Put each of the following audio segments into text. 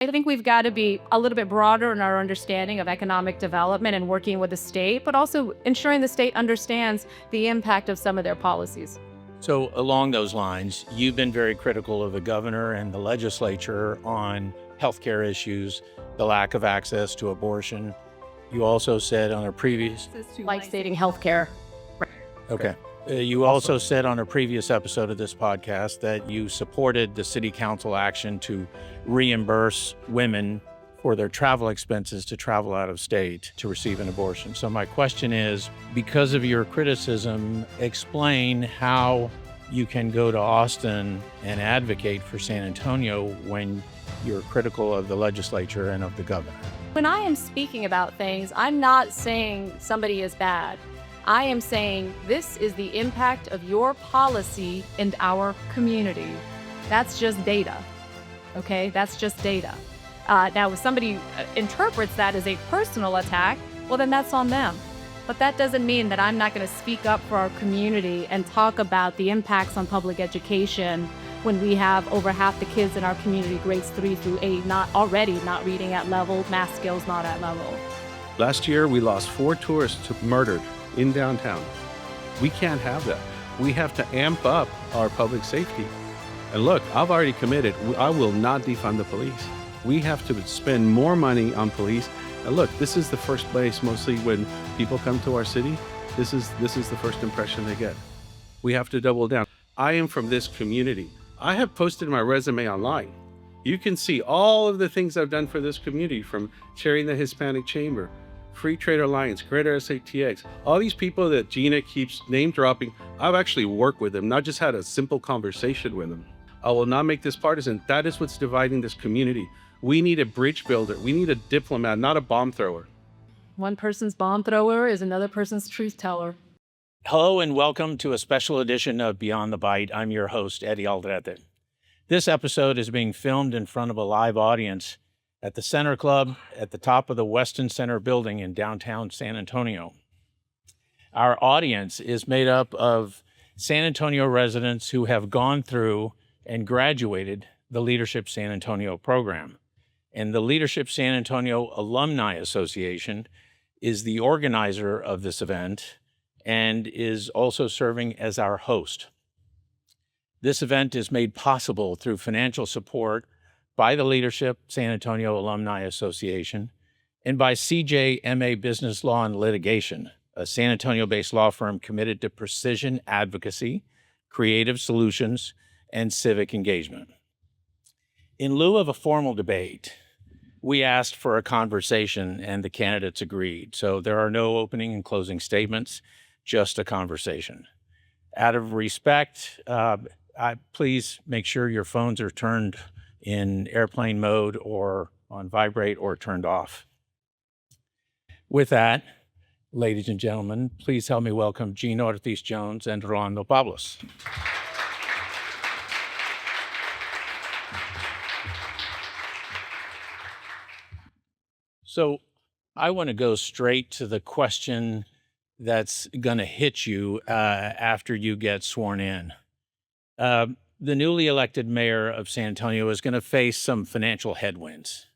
I think we've got to be a little bit broader in our understanding of economic development and working with the state, but also ensuring the state understands the impact of some of their policies. So, along those lines, you've been very critical of the governor and the legislature on healthcare issues, the lack of access to abortion. You also said on a previous Life-saving healthcare. Okay. You also said on a previous episode of this podcast that you supported the city council action to reimburse women for their travel expenses to travel out of state to receive an abortion. So my question is, because of your criticism, explain how you can go to Austin and advocate for San Antonio when you're critical of the legislature and of the governor. When I am speaking about things, I'm not saying somebody is bad. I am saying this is the impact of your policy in our community. That's just data, okay? That's just data. Now, if somebody interprets that as a personal attack, well, then that's on them. But that doesn't mean that I'm not going to speak up for our community and talk about the impacts on public education when we have over half the kids in our community, grades 3 through 8, not reading at level, math skills not at level. Last year, we lost 4 tourists murdered in downtown. We can't have that. We have to amp up our public safety. And look, I've already committed. I will not defund the police. We have to spend more money on police. And look, this is the first place, mostly when people come to our city, this is the first impression they get. We have to double down. I am from this community. I have posted my resume online. You can see all of the things I've done for this community, from chairing the Hispanic Chamber, Free Trade Alliance, Greater SATX, all these people that Gina keeps name dropping. I've actually worked with them, not just had a simple conversation with them. I will not make this partisan. That is what's dividing this community. We need a bridge builder. We need a diplomat, not a bomb thrower. One person's bomb thrower is another person's truth teller. Hello and welcome to a special edition of Beyond the Bite. I'm your host, Eddie Aldrete. This episode is being filmed in front of a live audience at the Center Club at the top of the Weston Center building in downtown San Antonio. Our audience is made up of San Antonio residents who have gone through and graduated the Leadership San Antonio program. And the Leadership San Antonio Alumni Association is the organizer of this event and is also serving as our host. This event is made possible through financial support by the Leadership San Antonio Alumni Association and by CJMA Business Law and Litigation, a San Antonio-based law firm committed to precision advocacy, creative solutions, and civic engagement. In lieu of a formal debate, we asked for a conversation and the candidates agreed. So there are no opening and closing statements, just a conversation. Out of respect, please make sure your phones are turned in airplane mode or on vibrate or turned off. With that, ladies and gentlemen, please help me welcome Gina Ortiz Jones and Rolando Pablos. So I want to go straight to the question that's going to hit you after you get sworn in. The newly elected mayor of San Antonio is going to face some financial headwinds.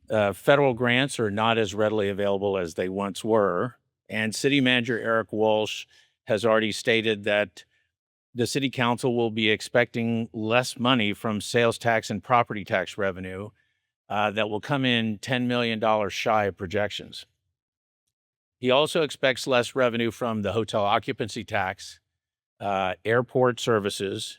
Federal grants are not as readily available as they once were, and City Manager Eric Walsh has already stated that the City Council will be expecting less money from sales tax and property tax revenue that will come in $10 million shy of projections. He also expects less revenue from the hotel occupancy tax, airport services,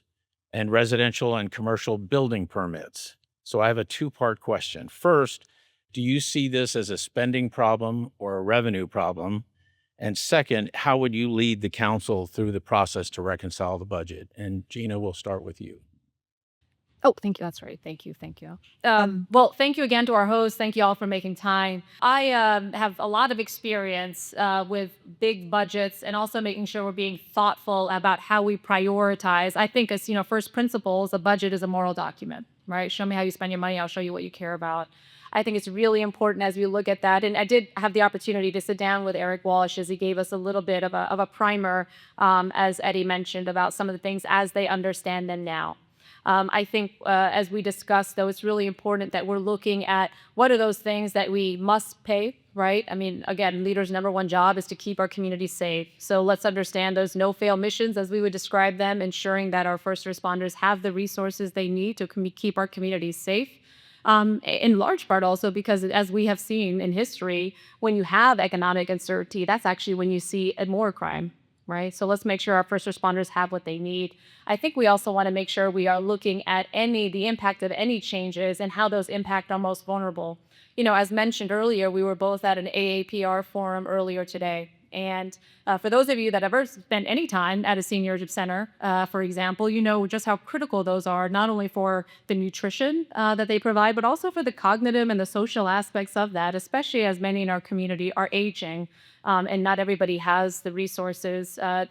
and residential and commercial building permits. So I have a two-part question. First, do you see this as a spending problem or a revenue problem? And second, how would you lead the council through the process to reconcile the budget? And Gina, we'll start with you. Oh, thank you. That's right. Thank you. Well, thank you again to our host. Thank you all for making time. I have a lot of experience with big budgets and also making sure we're being thoughtful about how we prioritize. I think as, first principles, a budget is a moral document, right? Show me how you spend your money. I'll show you what you care about. I think it's really important as we look at that. And I did have the opportunity to sit down with Eric Walsh as he gave us a little bit of a primer, as Eddie mentioned, about some of the things as they understand them now. I think, as we discussed, though, it's really important that we're looking at what are those things that we must pay, right? I mean, again, leaders' number one job is to keep our communities safe. So let's understand those no-fail missions, as we would describe them, ensuring that our first responders have the resources they need to keep our communities safe. In large part also because, as we have seen in history, when you have economic uncertainty, that's actually when you see more crime, right? So let's make sure our first responders have what they need. I think we also want to make sure we are looking at the impact of any changes and how those impact our most vulnerable. As mentioned earlier, we were both at an AAPR forum earlier today. And for those of you that ever spent any time at a senior center, for example, you know just how critical those are, not only for the nutrition that they provide, but also for the cognitive and the social aspects of that, especially as many in our community are aging. And not everybody has the resources or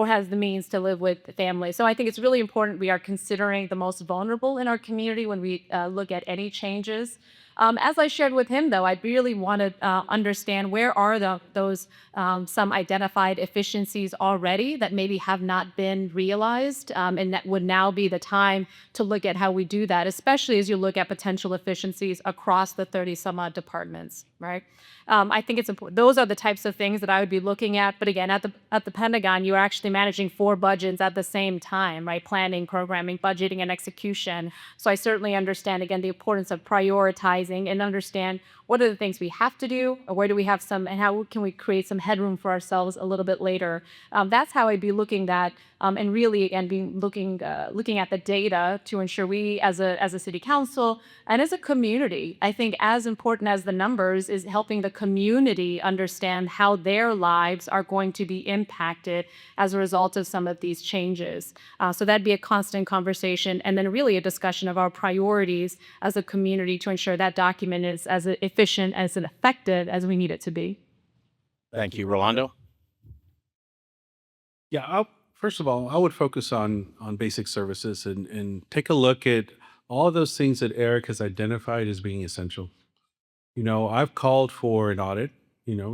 has the means to live with family. So I think it's really important we are considering the most vulnerable in our community when we look at any changes. As I shared with him, though, I really want to understand where are those some identified efficiencies already that maybe have not been realized, and that would now be the time to look at how we do that, especially as you look at potential efficiencies across the 30 some odd departments, right? I think it's important. Those are the types of things that I would be looking at. But again, at the Pentagon, you are actually managing 4 budgets at the same time, right? Planning, programming, budgeting, and execution. So I certainly understand, again, the importance of prioritizing and understand what are the things we have to do, or where do we have some, and how can we create some headroom for ourselves a little bit later. That's how I'd be looking at, and really, again, looking at the data to ensure we, as a city council and as a community, I think as important as the numbers is helping the community understand how their lives are going to be impacted as a result of some of these changes. So that'd be a constant conversation, and then really a discussion of our priorities as a community to ensure that document is as efficient, as effective as we need it to be. Thank you, Rolando. Yeah, first of all, I would focus on basic services and take a look at all of those things that Eric has identified as being essential. I've called for an audit,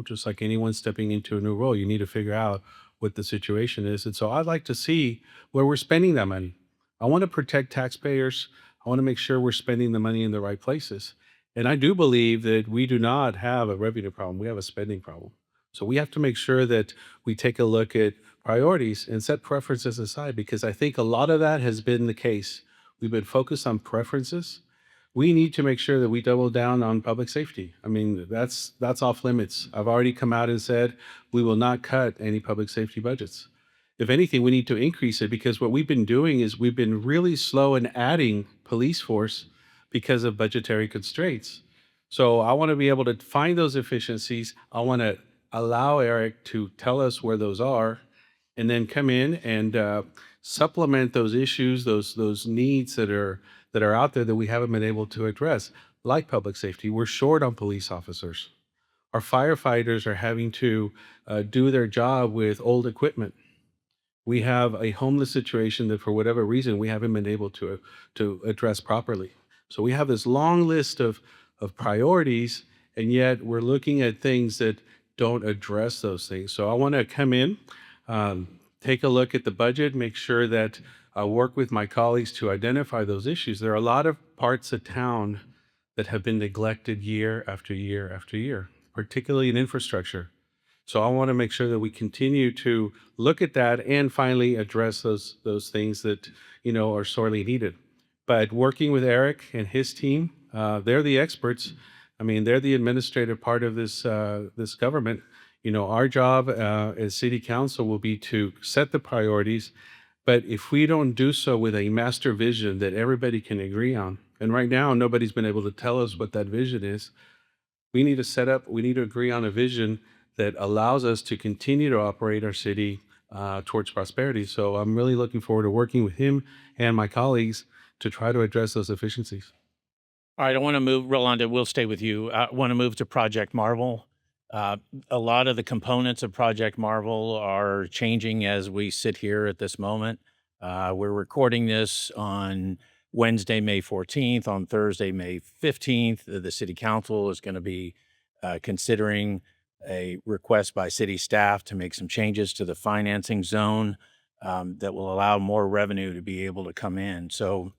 just like anyone stepping into a new role, you need to figure out what the situation is. And so I'd like to see where we're spending that money. I want to protect taxpayers. I want to make sure we're spending the money in the right places. And I do believe that we do not have a revenue problem, we have a spending problem. So we have to make sure that we take a look at priorities and set preferences aside, because I think a lot of that has been the case. We've been focused on preferences. We need to make sure that we double down on public safety. I mean, that's off limits. I've already come out and said we will not cut any public safety budgets. If anything, we need to increase it, because what we've been doing is we've been really slow in adding police force because of budgetary constraints. So I want to be able to find those efficiencies. I want to allow Eric to tell us where those are, and then come in and supplement those issues, those needs that are out there that we haven't been able to address, like public safety. We're short on police officers. Our firefighters are having to do their job with old equipment. We have a homeless situation that, for whatever reason, we haven't been able to address properly. So we have this long list of priorities, and yet we're looking at things that don't address those things. So I want to come in, take a look at the budget, make sure that I work with my colleagues to identify those issues. There are a lot of parts of town that have been neglected year after year after year, particularly in infrastructure. So I want to make sure that we continue to look at that and finally address those things that are sorely needed. But working with Eric and his team, they're the experts. I mean, they're the administrative part of this government. Our job as city council will be to set the priorities. But if we don't do so with a master vision that everybody can agree on, and right now nobody's been able to tell us what that vision is, we need to agree on a vision that allows us to continue to operate our city towards prosperity. So I'm really looking forward to working with him and my colleagues to try to address those efficiencies. All right, I want to move, Rolando, we'll stay with you. I want to move to Project Marvel. A lot of the components of Project Marvel are changing as we sit here at this moment. We're recording this on Wednesday, May 14th. On Thursday, May 15th, the City Council is going to be considering a request by city staff to make some changes to the financing zone that will allow more revenue to be able to come in. So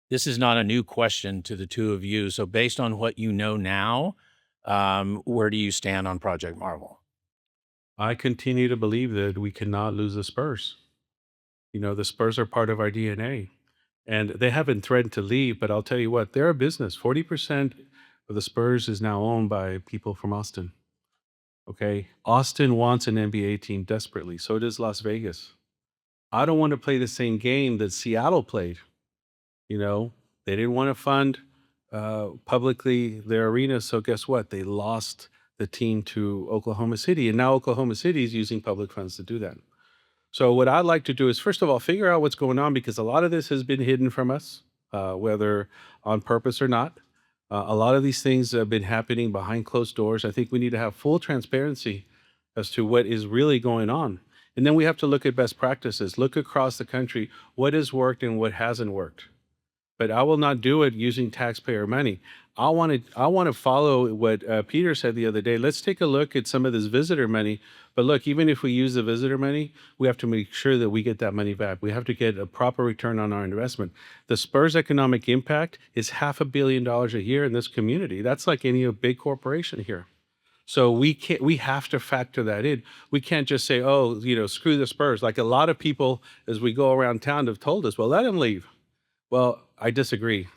this is not a new question to the two of you. So based on what you know now, where do you stand on Project Marvel? I continue to believe that we cannot lose the Spurs. The Spurs are part of our DNA, and they haven't threatened to leave. But I'll tell you what, they're a business. 40% of the Spurs is now owned by people from Austin. Okay, Austin wants an NBA team desperately. So does Las Vegas. I don't want to play the same game that Seattle played. You know, they didn't want to fund publicly their arena. So guess what? They lost the team to Oklahoma City. And now Oklahoma City is using public funds to do that. So what I'd like to do is, first of all, figure out what's going on, because a lot of this has been hidden from us, whether on purpose or not. A lot of these things have been happening behind closed doors. I think we need to have full transparency as to what is really going on. And then we have to look at best practices, look across the country, what has worked and what hasn't worked. But I will not do it using taxpayer money. I want to follow what Peter said the other day. Let's take a look at some of this visitor money. But look, even if we use the visitor money, we have to make sure that we get that money back. We have to get a proper return on our investment. The Spurs economic impact is $500 million a year in this community. That's like any big corporation here. So we have to factor that in. We can't just say, oh, screw the Spurs. Like a lot of people as we go around town have told us, well, let them leave. Well, I disagree.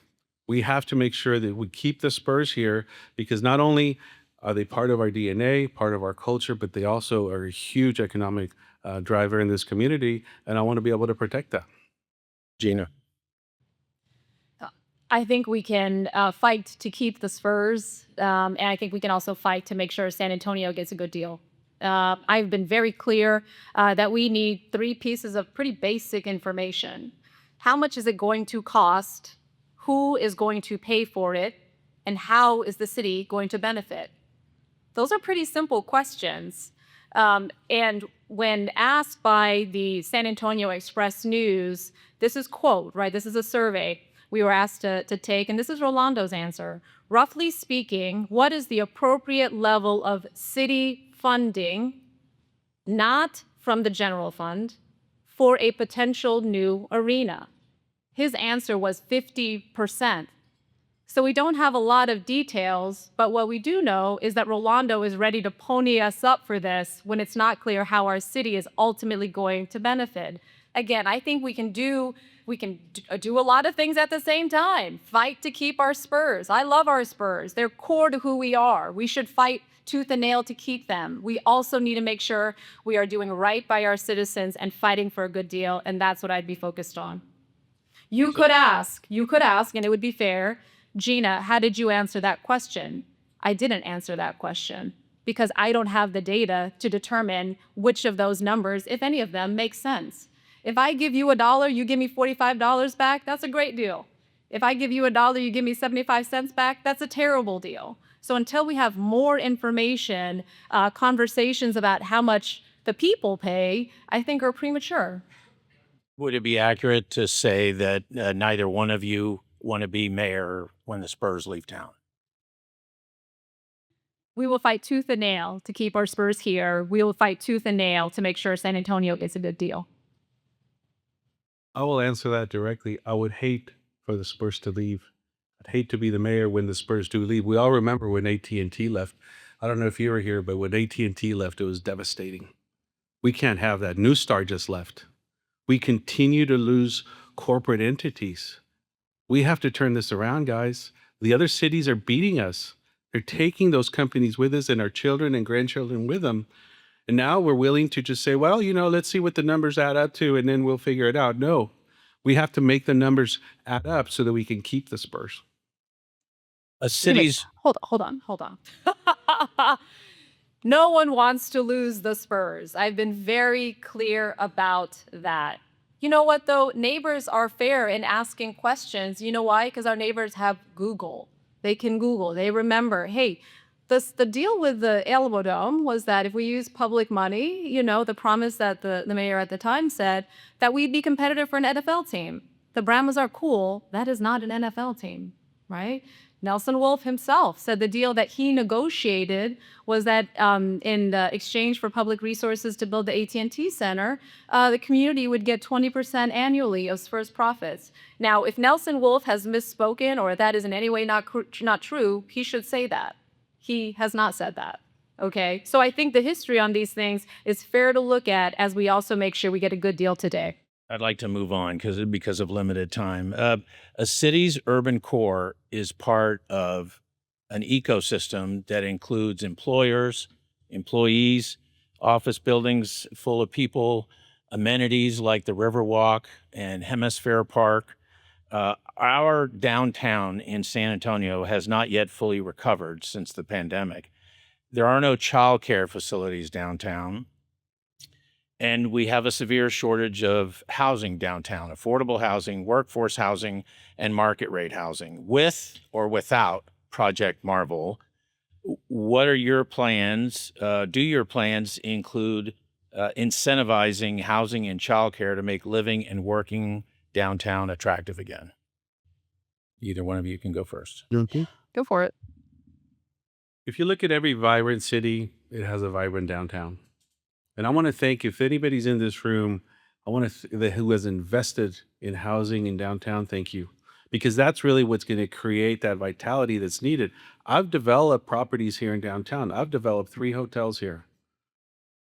We have to make sure that we keep the Spurs here, because not only are they part of our DNA, part of our culture, but they also are a huge economic driver in this community, and I want to be able to protect that. Gina. I think we can fight to keep the Spurs, and I think we can also fight to make sure San Antonio gets a good deal. I've been very clear that we need 3 pieces of pretty basic information. How much is it going to cost? Who is going to pay for it? And how is the city going to benefit? Those are pretty simple questions. And when asked by the San Antonio Express News, this is quote, right? This is a survey we were asked to take, and this is Rolando's answer. Roughly speaking, what is the appropriate level of city funding, not from the general fund, for a potential new arena? His answer was 50%. So we don't have a lot of details, but what we do know is that Rolando is ready to pony us up for this when it's not clear how our city is ultimately going to benefit. Again, I think we can do a lot of things at the same time. Fight to keep our Spurs. I love our Spurs. They're core to who we are. We should fight tooth and nail to keep them. We also need to make sure we are doing right by our citizens and fighting for a good deal, and that's what I'd be focused on. You could ask, and it would be fair, Gina, how did you answer that question? I didn't answer that question because I don't have the data to determine which of those numbers, if any of them, make sense. If I give you $1, you give me $45 back, that's a great deal. If I give you $1, you give me 75 cents back, that's a terrible deal. So until we have more information, conversations about how much the people pay, I think are premature. Would it be accurate to say that neither one of you want to be mayor when the Spurs leave town? We will fight tooth and nail to keep our Spurs here. We will fight tooth and nail to make sure San Antonio gets a good deal. I will answer that directly. I would hate for the Spurs to leave. I'd hate to be the mayor when the Spurs do leave. We all remember when AT&T left. I don't know if you were here, but when AT&T left, it was devastating. We can't have that. New Star just left. We continue to lose corporate entities. We have to turn this around, guys. The other cities are beating us. They're taking those companies with us and our children and grandchildren with them. And now we're willing to just say, well, let's see what the numbers add up to, and then we'll figure it out. No, we have to make the numbers add up so that we can keep the Spurs. A city's... Hold on. No one wants to lose the Spurs. I've been very clear about that. You know what, though? Neighbors are fair in asking questions. You know why? Because our neighbors have Google. They can Google. They remember, hey, the deal with the Alamo Dome was that if we use public money, the promise that the mayor at the time said, that we'd be competitive for an NFL team. The Brahmas are cool. That is not an NFL team. right? Nelson Wolff himself said the deal that he negotiated was that in exchange for public resources to build the AT&T Center, the community would get 20% annually of first profits. Now, if Nelson Wolff has misspoken or that is in any way not true, he should say that. He has not said that. Okay, so I think the history on these things is fair to look at as we also make sure we get a good deal today. I'd like to move on because of limited time. A city's urban core is part of an ecosystem that includes employers, employees, office buildings full of people, amenities like the Riverwalk and Hemisphere Park. Our downtown in San Antonio has not yet fully recovered since the pandemic. There are no childcare facilities downtown. And we have a severe shortage of housing downtown, affordable housing, workforce housing, and market rate housing, with or without Project Marvel. What are your plans? Do your plans include incentivizing housing and childcare to make living and working downtown attractive again? Either one of you can go first. Go for it. If you look at every vibrant city, it has a vibrant downtown. And I want to thank, if anybody's in this room, who has invested in housing in downtown, thank you. Because that's really what's going to create that vitality that's needed. I've developed properties here in downtown. I've developed 3 hotels here.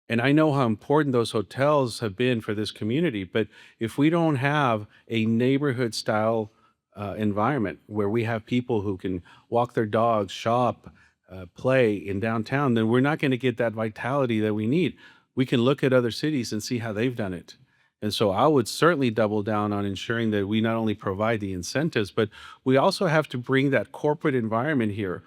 And I know how important those hotels have been for this community. But if we don't have a neighborhood style environment where we have people who can walk their dogs, shop, play in downtown, then we're not going to get that vitality that we need. We can look at other cities and see how they've done it. And so I would certainly double down on ensuring that we not only provide the incentives, but we also have to bring that corporate environment here.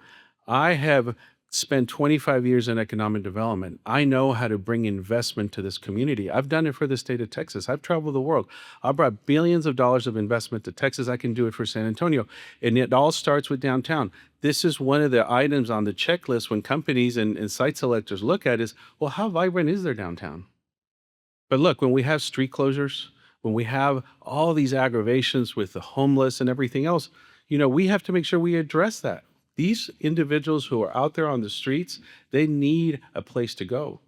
I have spent 25 years in economic development. I know how to bring investment to this community. I've done it for the state of Texas. I've traveled the world. I brought billions of dollars of investment to Texas. I can do it for San Antonio. And it all starts with downtown. This is one of the items on the checklist when companies and site selectors look at is, well, how vibrant is their downtown? But look, when we have street closures, when we have all these aggravations with the homeless and everything else, we have to make sure we address that. These individuals who are out there on the streets, they need a place to go.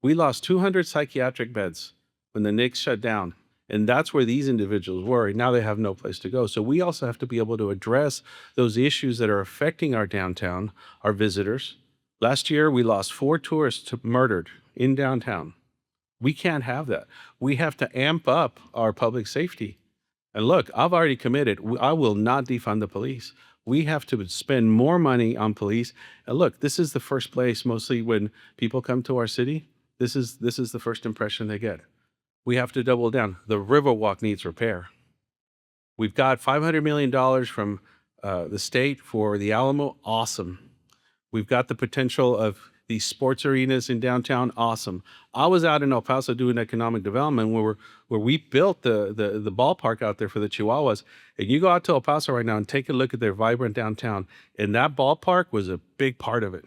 We lost 200 psychiatric beds when the NICS shut down. And that's where these individuals were. And now they have no place to go. So we also have to be able to address those issues that are affecting our downtown, our visitors. Last year, we lost 4 tourists murdered in downtown. We can't have that. We have to amp up our public safety. And look, I've already committed. I will not defund the police. We have to spend more money on police. And look, this is the first place, mostly when people come to our city, this is the first impression they get. We have to double down. The Riverwalk needs repair. We've got $500 million from the state for the Alamo. Awesome. We've got the potential of these sports arenas in downtown. Awesome. I was out in El Paso doing economic development where we built the ballpark out there for the Chihuahuas. And you go out to El Paso right now and take a look at their vibrant downtown. And that ballpark was a big part of it.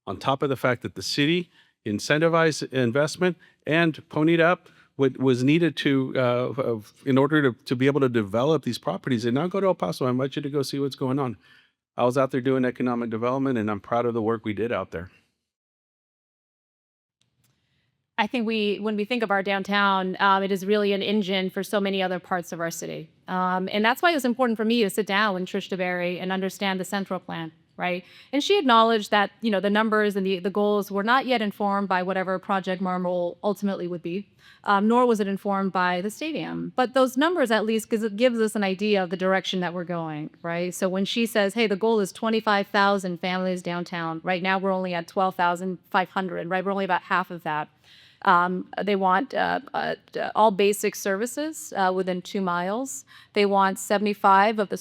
On top of the fact that the city incentivized investment and ponied up what was needed to in order to be able to develop these properties. And now go to El Paso. I invite you to go see what's going on. I was out there doing economic development, and I'm proud of the work we did out there. I think when we think of our downtown, it is really an engine for so many other parts of our city. And that's why it was important for me to sit down with Trish DeBerry and understand the central plan, right? And she acknowledged that, the numbers and the goals were not yet informed by whatever Project Marvel ultimately would be, nor was it informed by the stadium. But those numbers at least gives us an idea of the direction that we're going, right? So when she says, hey, the goal is 25,000 families downtown, right now we're only at 12,500, right? We're only about half of that. They want all basic services within 2 miles. They want 75% of the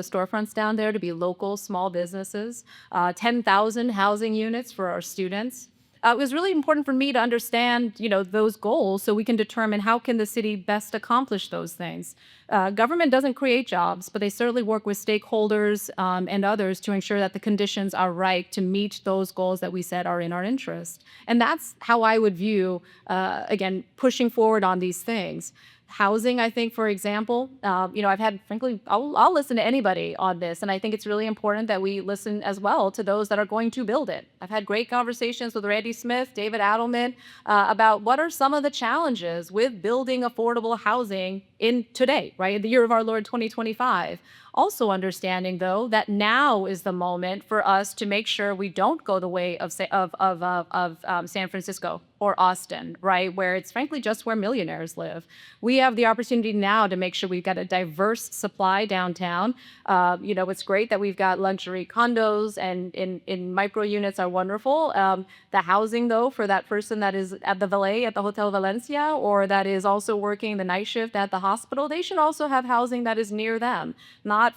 storefronts down there to be local small businesses, 10,000 housing units for our students. It was really important for me to understand, those goals so we can determine how can the city best accomplish those things. Government doesn't create jobs, but they certainly work with stakeholders and others to ensure that the conditions are right to meet those goals that we said are in our interest. And that's how I would view, again, pushing forward on these things. Housing, I think, for example, I've had, frankly, I'll listen to anybody on this. And I think it's really important that we listen as well to those that are going to build it. I've had great conversations with Randy Smith, David Adelman, about what are some of the challenges with building affordable housing in today, right? The year of our Lord 2025. Also understanding, though, that now is the moment for us to make sure we don't go the way of San Francisco or Austin, right, where it's frankly just where millionaires live. We have the opportunity now to make sure we've got a diverse supply downtown. It's great that we've got luxury condos and in micro units are wonderful. The housing, though, for that person that is at the valet at the Hotel Valencia or that is also working the night shift at the hospital, they should also have housing that is near them.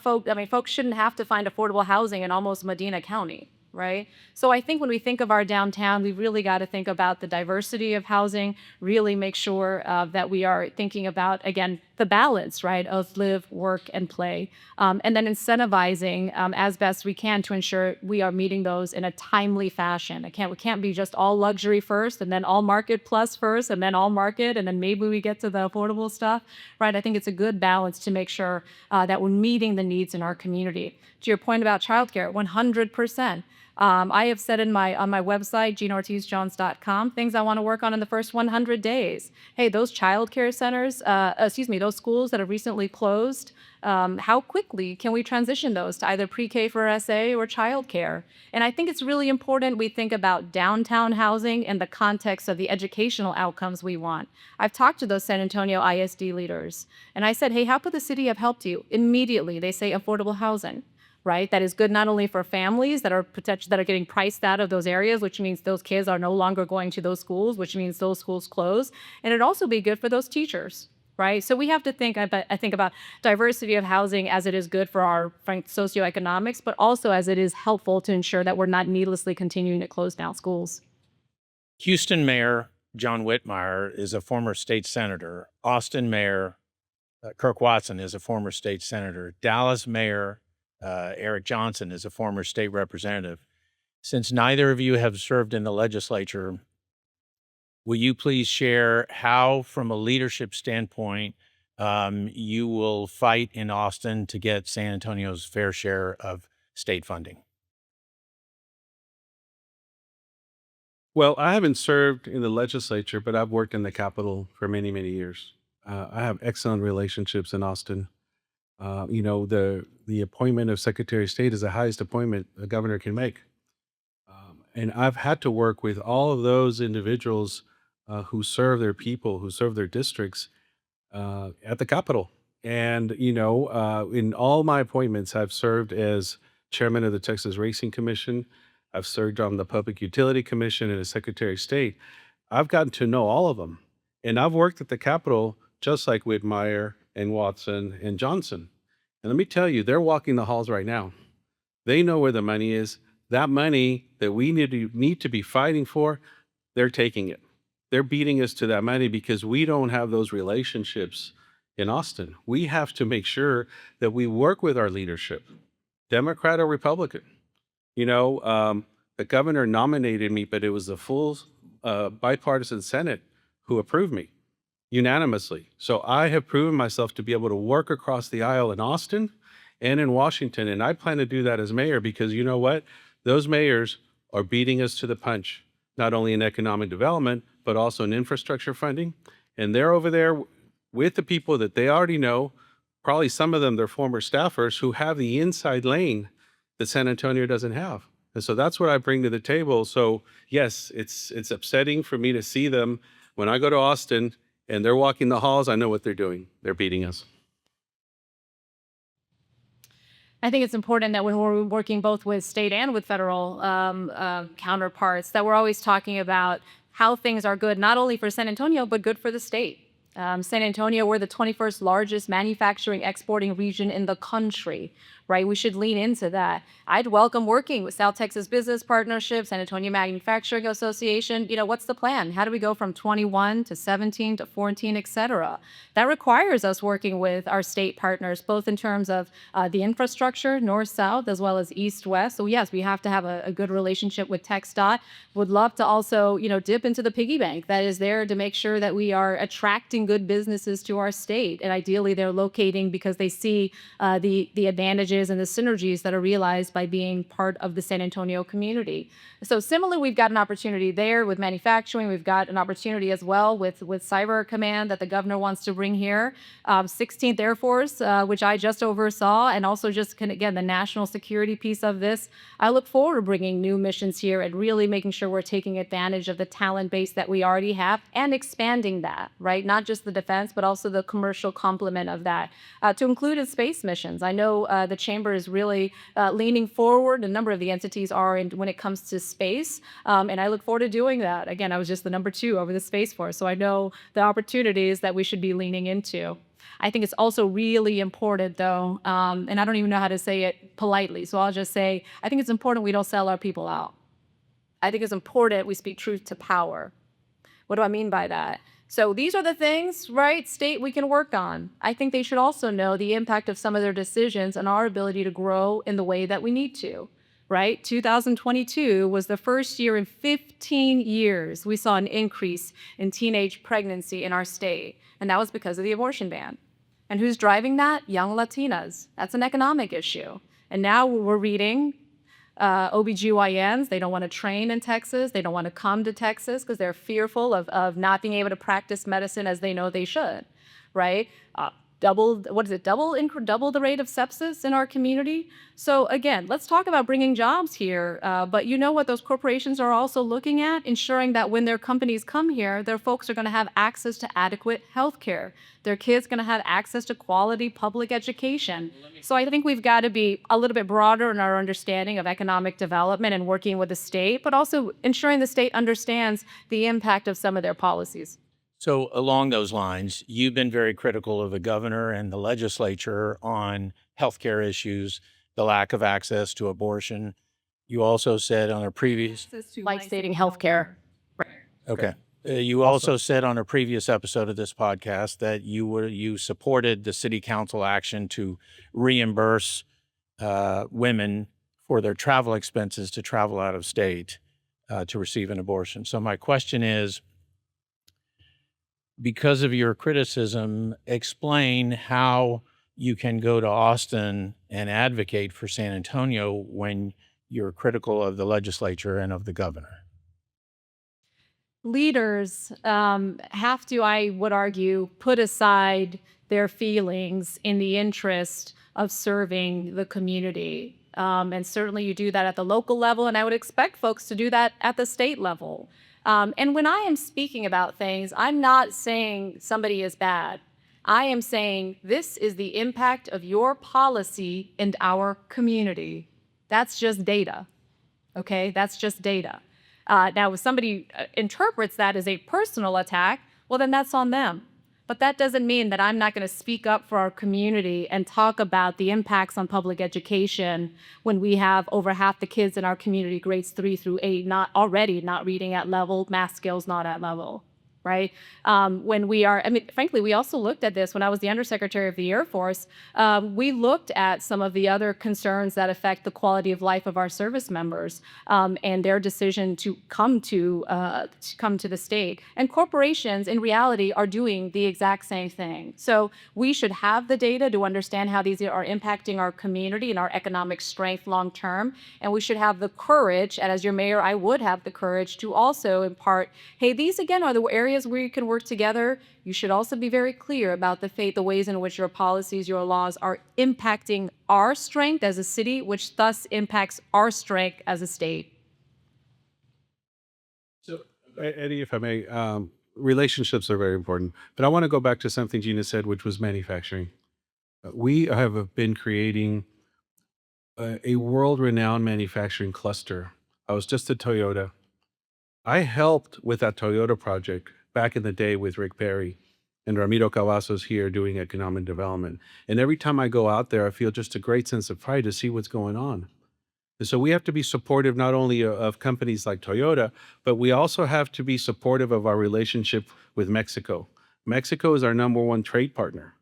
Folks shouldn't have to find affordable housing in almost Medina County, right? So I think when we think of our downtown, we've really got to think about the diversity of housing, really make sure that we are thinking about, again, the balance, right, of live, work, and play, and then incentivizing as best we can to ensure we are meeting those in a timely fashion. We can't be just all luxury first and then all market plus first and then all market and then maybe we get to the affordable stuff, right? I think it's a good balance to make sure that we're meeting the needs in our community. To your point about childcare, 100%. I have said on my website, GinaOrtizJones.com, things I want to work on in the first 100 days. Hey, those childcare centers, those schools that have recently closed, how quickly can we transition those to either pre-K for SA or childcare? And I think it's really important we think about downtown housing in the context of the educational outcomes we want. I've talked to those San Antonio ISD leaders, and I said, hey, how could the city have helped you? Immediately, they say affordable housing. Right, that is good not only for families that are getting priced out of those areas, which means those kids are no longer going to those schools, which means those schools close, and it'd also be good for those teachers, right? So we have to think, I think about diversity of housing as it is good for our socioeconomics, but also as it is helpful to ensure that we're not needlessly continuing to close down schools. Houston Mayor John Whitmire is a former state senator. Austin Mayor Kirk Watson is a former state senator. Dallas Mayor Eric Johnson is a former state representative. Since neither of you have served in the legislature, will you please share how, from a leadership standpoint, you will fight in Austin to get San Antonio's fair share of state funding? Well, I haven't served in the legislature, but I've worked in the Capitol for many, many years. I have excellent relationships in Austin. The appointment of Secretary of State is the highest appointment a governor can make. And I've had to work with all of those individuals who serve their people, who serve their districts at the Capitol. And, in all my appointments, I've served as chairman of the Texas Racing Commission. I've served on the Public Utility Commission and as Secretary of State. I've gotten to know all of them. And I've worked at the Capitol just like Whitmire and Watson and Johnson. And let me tell you, they're walking the halls right now. They know where the money is. That money that we need to be fighting for, they're taking it. They're beating us to that money because we don't have those relationships in Austin. We have to make sure that we work with our leadership, Democrat or Republican. The governor nominated me, but it was the full bipartisan Senate who approved me unanimously. So I have proven myself to be able to work across the aisle in Austin and in Washington. And I plan to do that as mayor because you know what? Those mayors are beating us to the punch, not only in economic development, but also in infrastructure funding. And they're over there with the people that they already know, probably some of them, their former staffers who have the inside lane that San Antonio doesn't have. And so that's what I bring to the table. So yes, it's upsetting for me to see them when I go to Austin and they're walking the halls. I know what they're doing. They're beating us. I think it's important that when we're working both with state and with federal counterparts, that we're always talking about how things are good, not only for San Antonio, but good for the state. San Antonio, we're the 21st largest manufacturing exporting region in the country, right? We should lean into that. I'd welcome working with South Texas Business Partnership, San Antonio Manufacturing Association. What's the plan? How do we go from 21 to 17 to 14, et cetera? That requires us working with our state partners, both in terms of the infrastructure, north-south, as well as east-west. So yes, we have to have a good relationship with TxDOT. Would love to also, dip into the piggy bank that is there to make sure that we are attracting good businesses to our state. And ideally, they're locating because they see the advantages and the synergies that are realized by being part of the San Antonio community. So similarly, we've got an opportunity there with manufacturing. We've got an opportunity as well with Cyber Command that the governor wants to bring here. 16th Air Force, which I just oversaw, and also just, again, the national security piece of this. I look forward to bringing new missions here and really making sure we're taking advantage of the talent base that we already have and expanding that, right? Not just the defense, but also the commercial complement of that, to include in space missions. I know the Chamber is really leaning forward. A number of the entities are when it comes to space, and I look forward to doing that. Again, I was just the number 2 over the Space Force, so I know the opportunities that we should be leaning into. I think it's also really important, though, and I don't even know how to say it politely, so I'll just say, I think it's important we don't sell our people out. I think it's important we speak truth to power. What do I mean by that? So these are the things, right, state, we can work on. I think they should also know the impact of some of their decisions on our ability to grow in the way that we need to, right? 2022 was the first year in 15 years we saw an increase in teenage pregnancy in our state, and that was because of the abortion ban. And who's driving that? Young Latinas. That's an economic issue. And now we're reading OBGYNs, they don't want to train in Texas. They don't want to come to Texas because they're fearful of not being able to practice medicine as they know they should, right? Double the rate of sepsis in our community. So again, let's talk about bringing jobs here. But you know what those corporations are also looking at? Ensuring that when their companies come here, their folks are going to have access to adequate health care. Their kids going to have access to quality public education. So I think we've got to be a little bit broader in our understanding of economic development and working with the state, but also ensuring the state understands the impact of some of their policies. So along those lines, you've been very critical of the governor and the legislature on healthcare issues, the lack of access to abortion. You also said on a previous... Life-saving healthcare. Okay. You also said on a previous episode of this podcast that you supported the city council action to reimburse women for their travel expenses to travel out of state to receive an abortion. So my question is, because of your criticism, explain how you can go to Austin and advocate for San Antonio when you're critical of the legislature and of the governor. Leaders have to, I would argue, put aside their feelings in the interest of serving the community. And certainly you do that at the local level, and I would expect folks to do that at the state level. And when I am speaking about things, I'm not saying somebody is bad. I am saying this is the impact of your policy in our community. That's just data, okay? That's just data. Now, if somebody interprets that as a personal attack, well, then that's on them. But that doesn't mean that I'm not going to speak up for our community and talk about the impacts on public education when we have over half the kids in our community, grades 3 through 8, not reading at level, math skills not at level, right? When we are, frankly, we also looked at this when I was the Undersecretary of the Air Force. We looked at some of the other concerns that affect the quality of life of our service members and their decision to come to the state. And corporations, in reality, are doing the exact same thing. So we should have the data to understand how these are impacting our community and our economic strength long term. And we should have the courage, and as your mayor, I would have the courage to also impart, hey, these again are the areas where you can work together. You should also be very clear about the ways in which your policies, your laws are impacting our strength as a city, which thus impacts our strength as a state. So, Eddie, if I may, relationships are very important, but I want to go back to something Gina said, which was manufacturing. We have been creating a world-renowned manufacturing cluster. I was just at Toyota. I helped with that Toyota project back in the day with Rick Perry and Ramiro Cavazos here doing economic development. And every time I go out there, I feel just a great sense of pride to see what's going on. And so we have to be supportive not only of companies like Toyota, but we also have to be supportive of our relationship with Mexico. Mexico is our #1 trade partner.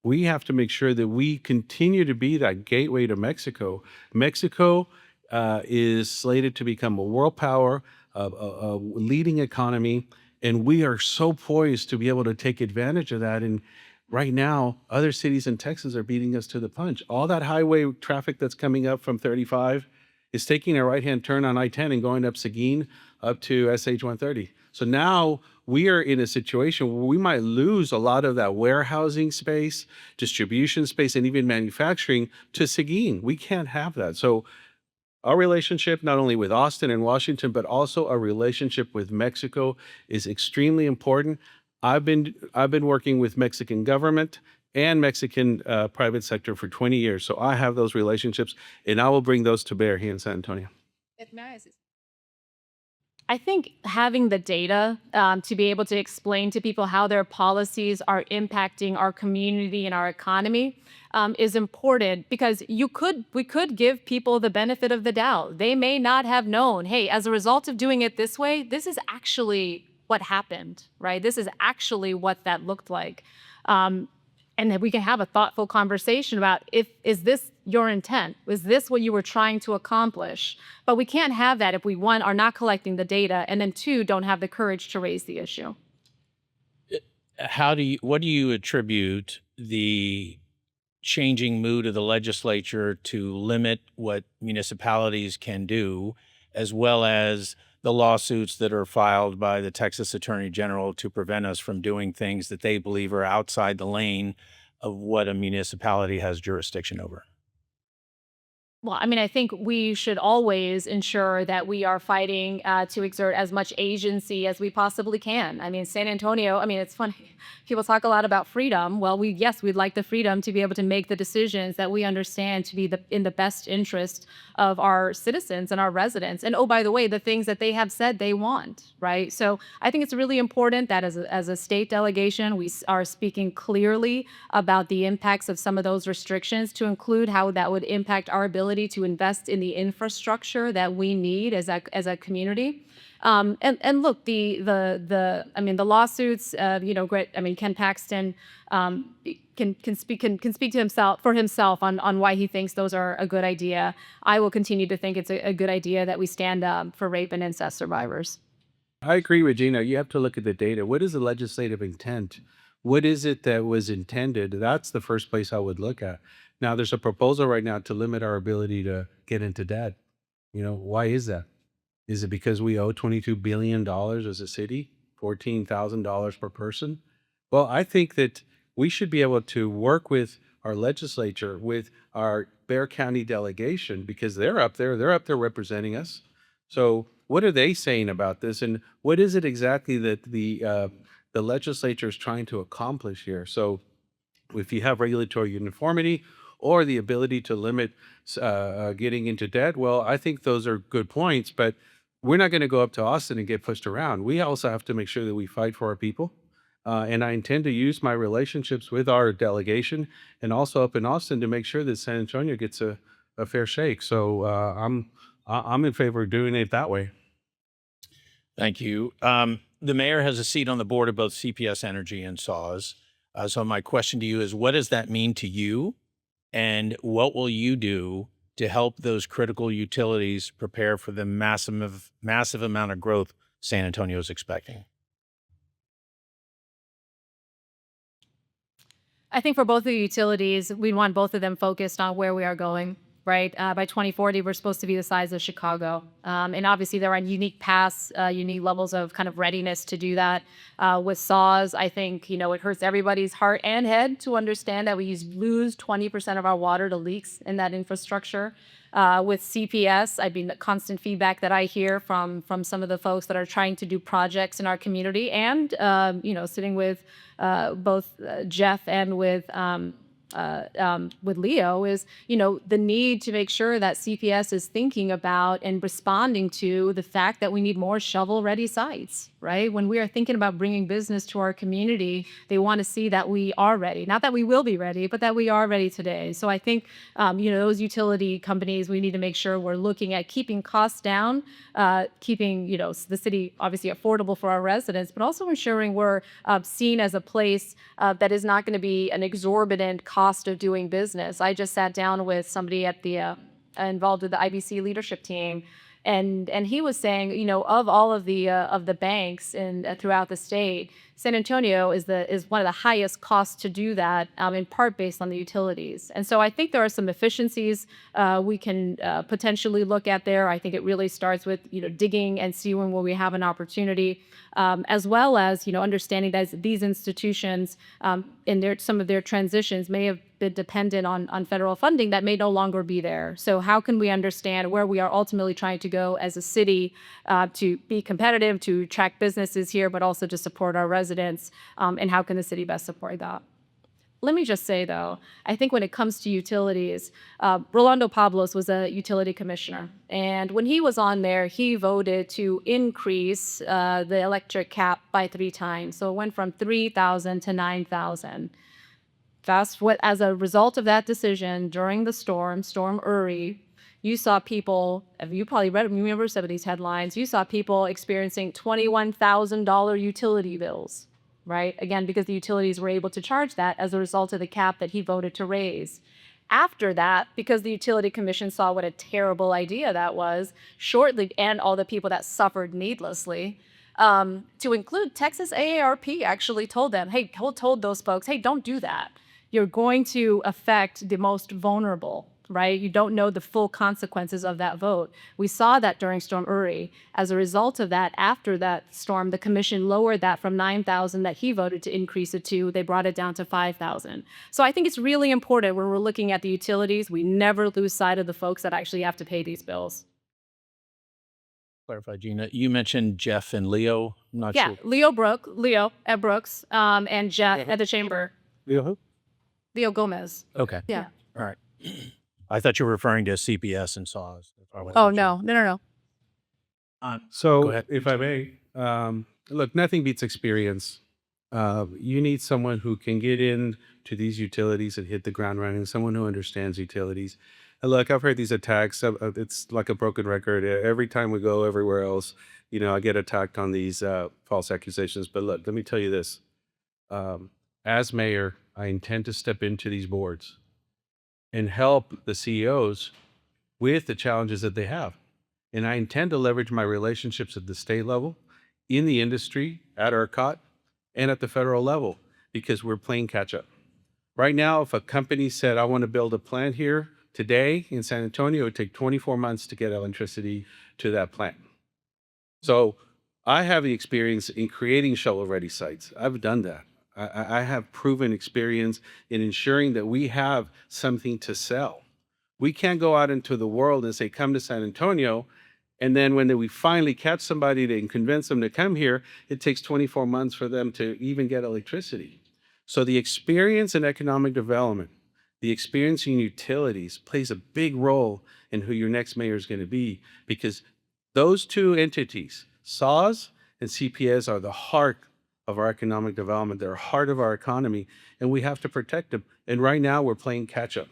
We have to make sure that we continue to be that gateway to Mexico. Mexico is slated to become a world power, a leading economy, And we are so poised to be able to take advantage of that. And right now, other cities in Texas are beating us to the punch. All that highway traffic that's coming up from 35 is taking a right-hand turn on I-10 and going up Seguin up to SH-130. So now we are in a situation where we might lose a lot of that warehousing space, distribution space, and even manufacturing to Seguin. We can't have that. So our relationship, not only with Austin and Washington, but also our relationship with Mexico is extremely important. I've been working with Mexican government and Mexican private sector for 20 years. So I have those relationships, and I will bring those to bear here in San Antonio. I think having the data to be able to explain to people how their policies are impacting our community and our economy is important, because we could give people the benefit of the doubt. They may not have known, hey, as a result of doing it this way, this is actually what happened, right? This is actually what that looked like. And that we can have a thoughtful conversation about, is this your intent? Was this what you were trying to accomplish? But we can't have that if we, one, are not collecting the data, and then two, don't have the courage to raise the issue. What do you attribute the changing mood of the legislature to limit what municipalities can do, as well as the lawsuits that are filed by the Texas Attorney General to prevent us from doing things that they believe are outside the lane of what a municipality has jurisdiction over? Well, I mean, I think we should always ensure that we are fighting to exert as much agency as we possibly can. I mean, San Antonio, I mean, it's funny. People talk a lot about freedom. Well, yes, we'd like the freedom to be able to make the decisions that we understand to be in the best interest of our citizens and our residents. And oh, by the way, the things that they have said they want, right? So I think it's really important that as a state delegation, we are speaking clearly about the impacts of some of those restrictions, to include how that would impact our ability to invest in the infrastructure that we need as a community. And look, I mean, the lawsuits, great. I mean, Ken Paxton can speak to himself on why he thinks those are a good idea. I will continue to think it's a good idea that we stand up for rape and incest survivors. I agree with Gina. You have to look at the data. What is the legislative intent? What is it that was intended? That's the first place I would look at. Now, there's a proposal right now to limit our ability to get into debt. Why is that? Is it because we owe $22 billion as a city, $14,000 per person? Well, I think that we should be able to work with our legislature, with our Bexar County delegation, because they're up there representing us. So what are they saying about this? And what is it exactly that the legislature is trying to accomplish here? So if you have regulatory uniformity or the ability to limit getting into debt, well, I think those are good points, but we're not going to go up to Austin and get pushed around. We also have to make sure that we fight for our people. And I intend to use my relationships with our delegation and also up in Austin to make sure that San Antonio gets a fair shake. So I'm in favor of doing it that way. Thank you. The mayor has a seat on the board of both CPS Energy and SAWS. So my question to you is, what does that mean to you? And what will you do to help those critical utilities prepare for the massive amount of growth San Antonio is expecting? I think for both of the utilities, we want both of them focused on where we are going, right? By 2040, we're supposed to be the size of Chicago. And obviously there are unique paths, unique levels of kind of readiness to do that. With SAWS, I think, it hurts everybody's heart and head to understand that we lose 20% of our water to leaks in that infrastructure. With CPS, the constant feedback that I hear from some of the folks that are trying to do projects in our community, and sitting with both Jeff and with Leo, is the need to make sure that CPS is thinking about and responding to the fact that we need more shovel-ready sites, right? When we are thinking about bringing business to our community, they want to see that we are ready. Not that we will be ready, but that we are ready today. So I think, those utility companies, we need to make sure we're looking at keeping costs down, keeping, the city obviously affordable for our residents, but also ensuring we're seen as a place that is not going to be an exorbitant cost of doing business. I just sat down with somebody at the involved with the IBC leadership team, And he was saying, of all of the banks in throughout the state, San Antonio is one of the highest costs to do that, in part based on the utilities. And so I think there are some efficiencies we can potentially look at there. I think it really starts with digging and seeing where we have an opportunity, as well as understanding that these institutions in some of their transitions may have been dependent on federal funding that may no longer be there. So how can we understand where we are ultimately trying to go as a city to be competitive, to attract businesses here, but also to support our residents, and how can the city best support that? Let me just say, though, I think when it comes to utilities, Rolando Pablos was a utility commissioner. And when he was on there, he voted to increase the electric cap by 3 times. So it went from 3,000 to 9,000. As a result of that decision during the Storm Uri, you saw people, you probably remember some of these headlines, you saw people experiencing $21,000 utility bills, right? Again, because the utilities were able to charge that as a result of the cap that he voted to raise. After that, because the Utility Commission saw what a terrible idea that was, and all the people that suffered needlessly, to include Texas AARP actually told those folks, hey, don't do that. You're going to affect the most vulnerable, right? You don't know the full consequences of that vote. We saw that during Storm Uri. As a result of that, after that storm, the commission lowered that from 9,000 that he voted to increase it to. They brought it down to 5,000. So I think it's really important when we're looking at the utilities, we never lose sight of the folks that actually have to pay these bills. Clarify, Gina. You mentioned Jeff and Leo. I'm not Yeah, sure. Leo at Brooks, and Jeff at the Chamber. Leo who? Leo Gomez. Okay. Yeah. All right. I thought you were referring to CPS and SAWS. Oh, no. Go So, ahead. if I may, look, nothing beats experience. You need someone who can get into these utilities and hit the ground running, someone who understands utilities. And look, I've heard these attacks. It's like a broken record. Every time we go everywhere else, I get attacked on these false accusations. But look, let me tell you this. As mayor, I intend to step into these boards and help the CEOs with the challenges that they have. And I intend to leverage my relationships at the state level, in the industry, at ERCOT, and at the federal level, because we're playing catch up. Right now, if a company said, I want to build a plant here today in San Antonio, it would take 24 months to get electricity to that plant. So I have the experience in creating shovel-ready sites. I've done that. I have proven experience in ensuring that we have something to sell. We can't go out into the world and say, come to San Antonio. And then when we finally catch somebody and convince them to come here, it takes 24 months for them to even get electricity. So the experience in economic development, the experience in utilities plays a big role in who your next mayor is going to be, because those two entities, SAWS and CPS, are the heart of our economic development. They're heart of our economy, and we have to protect them. And right now we're playing catch up.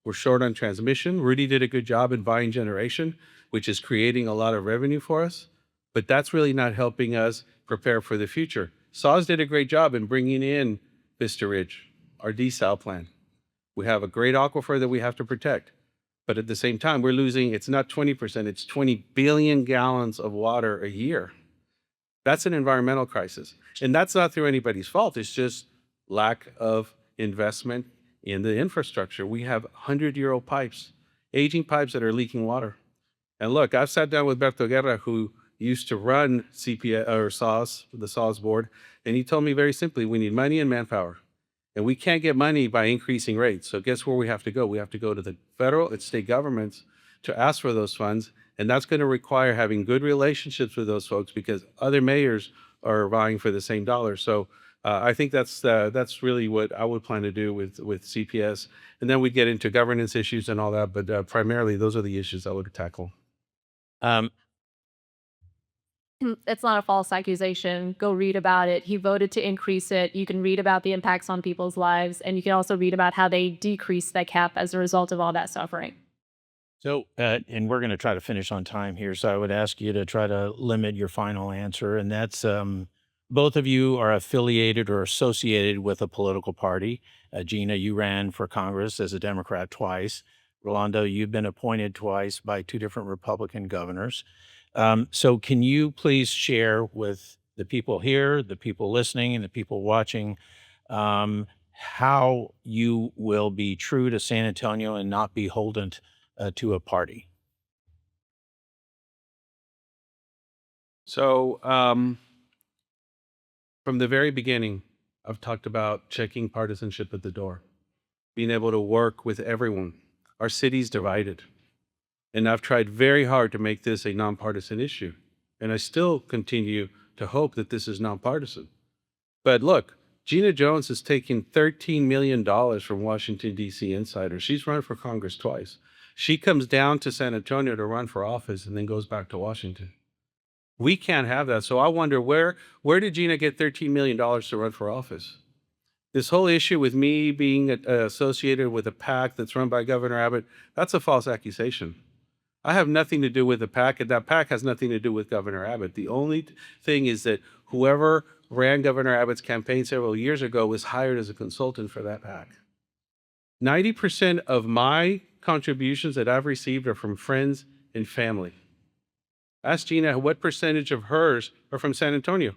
We're short on transmission. Rudy did a good job in buying generation, which is creating a lot of revenue for us, but that's really not helping us prepare for the future. SAWS did a great job in bringing in Vista Ridge, our desal plan. We have a great aquifer that we have to protect, but at the same time, we're losing, it's not 20%, it's 20 billion gallons of water a year. That's an environmental crisis. And that's not through anybody's fault. It's just lack of investment in the infrastructure. We have 100-year-old pipes, aging pipes that are leaking water. And look, I've sat down with Berto Guerra, who used to run CPS or SAWS, the SAWS board, and he told me very simply, we need money and manpower. And we can't get money by increasing rates. So guess where we have to go? We have to go to the federal and state governments to ask for those funds. And that's going to require having good relationships with those folks, because other mayors are vying for the same dollar. So I think that's really what I would plan to do with CPS. And then we'd get into governance issues and all that. But primarily, those are the issues I would tackle. It's not a false accusation. Go read about it. He voted to increase it. You can read about the impacts on people's lives, and you can also read about how they decreased that cap as a result of all that suffering. So, and we're going to try to finish on time here, so I would ask you to try to limit your final answer, and that's both of you are affiliated or associated with a political party. Gina, you ran for Congress as a Democrat twice. Rolando, you've been appointed twice by two different Republican governors. So can you please share with the people here, the people listening, and the people watching, how you will be true to San Antonio and not beholden to a party? So, from the very beginning, I've talked about checking partisanship at the door, being able to work with everyone. Our city's divided, and I've tried very hard to make this a nonpartisan issue. And I still continue to hope that this is nonpartisan. But look, Gina Jones has taken $13 million from Washington, D.C. insiders. She's run for Congress twice. She comes down to San Antonio to run for office and then goes back to Washington. We can't have that. So I wonder where did Gina get $13 million to run for office? This whole issue with me being associated with a PAC that's run by Governor Abbott, that's a false accusation. I have nothing to do with the PAC, and that PAC has nothing to do with Governor Abbott. The only thing is that whoever ran Governor Abbott's campaign several years ago was hired as a consultant for that PAC. 90% of my contributions that I've received are from friends and family. Ask Gina what percentage of hers are from San Antonio.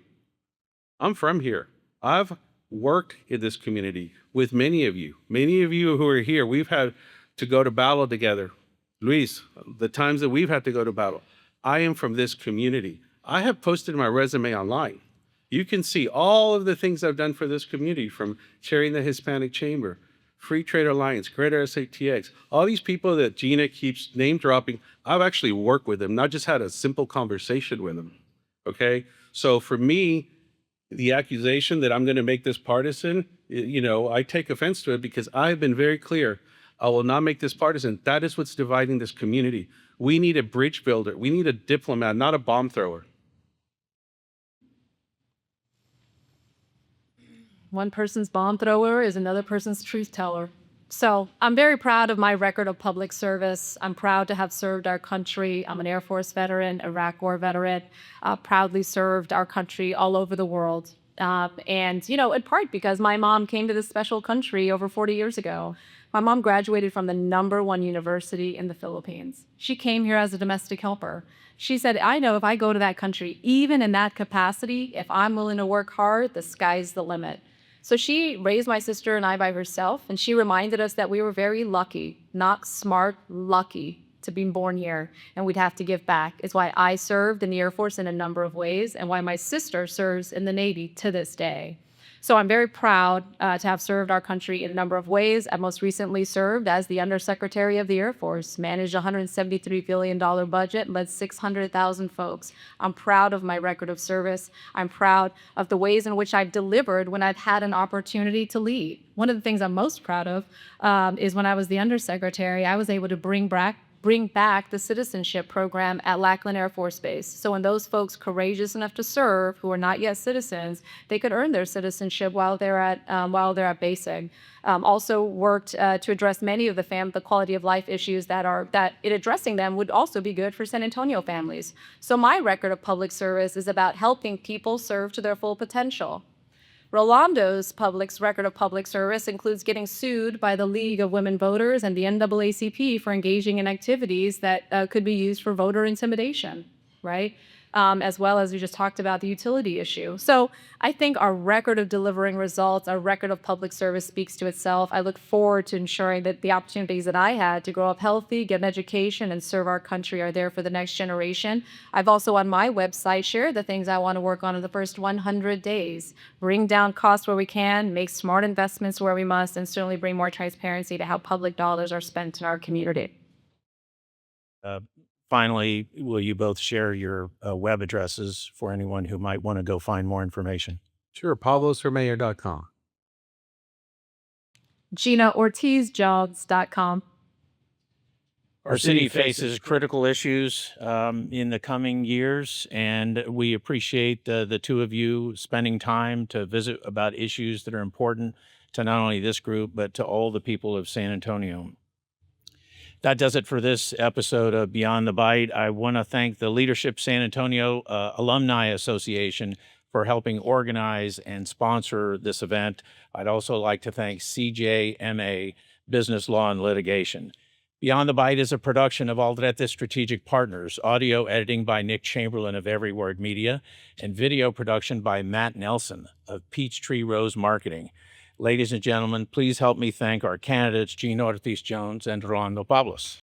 I'm from here. I've worked in this community with many of you. Many of you who are here, we've had to go to battle together. Luis, the times that we've had to go to battle. I am from this community. I have posted my resume online. You can see all of the things I've done for this community, from chairing the Hispanic Chamber, Free Trade Alliance, Greater SATX, all these people that Gina keeps name dropping. I've actually worked with them, not just had a simple conversation with them, okay? So for me, the accusation that I'm gonna make this partisan, I take offense to it because I've been very clear. I will not make this partisan. That is what's dividing this community. We need a bridge builder. We need a diplomat, not a bomb thrower. One person's bomb thrower is another person's truth teller. So I'm very proud of my record of public service. I'm proud to have served our country. I'm an Air Force veteran, Iraq War veteran, proudly served our country all over the world. And in part because my mom came to this special country over 40 years ago. My mom graduated from the #1 university in the Philippines. She came here as a domestic helper. She said, I know if I go to that country, even in that capacity, if I'm willing to work hard, the sky's the limit. So she raised my sister and I by herself, and she reminded us that we were very lucky, not smart, lucky to be born here, and we'd have to give back. It's why I served in the Air Force in a number of ways, and why my sister serves in the Navy to this day. So I'm very proud to have served our country in a number of ways. I most recently served as the Undersecretary of the Air Force, managed a $173 billion budget, led 600,000 folks. I'm proud of my record of service. I'm proud of the ways in which I've delivered when I've had an opportunity to lead. One of the things I'm most proud of is when I was the Undersecretary, I was able to bring back the citizenship program at Lackland Air Force Base. So when those folks courageous enough to serve, who are not yet citizens, they could earn their citizenship while they're at basic. Also worked to address many of the quality of life issues that in addressing them would also be good for San Antonio families. So my record of public service is about helping people serve to their full potential. Rolando's record of public service includes getting sued by the League of Women Voters and the NAACP for engaging in activities that could be used for voter intimidation, right? As well as we just talked about the utility issue. So I think our record of delivering results, our record of public service speaks to itself. I look forward to ensuring that the opportunities that I had to grow up healthy, get an education, and serve our country are there for the next generation. I've also on my website shared the things I want to work on in the first 100 days. Bring down costs where we can, make smart investments where we must, and certainly bring more transparency to how public dollars are spent in our community. Finally, will you both share your web addresses for anyone who might want to go find more information? Sure, PablosForMayor.com. GinaOrtizJobs.com. Our city faces critical issues in the coming years, and we appreciate the two of you spending time to visit about issues that are important to not only this group, but to all the people of San Antonio. That does it for this episode of Beyond the Bite. I want to thank the Leadership San Antonio Alumni Association for helping organize and sponsor this event. I'd also like to thank CJMA Business Law and Litigation. Beyond the Bite is a production of Aldrete Strategic Partners, audio editing by Nick Chamberlain of Every Word Media, and video production by Matt Nelson of Peachtree Rose Marketing. Ladies and gentlemen, please help me thank our candidates, Gina Ortiz Jones and Rolando Pablos.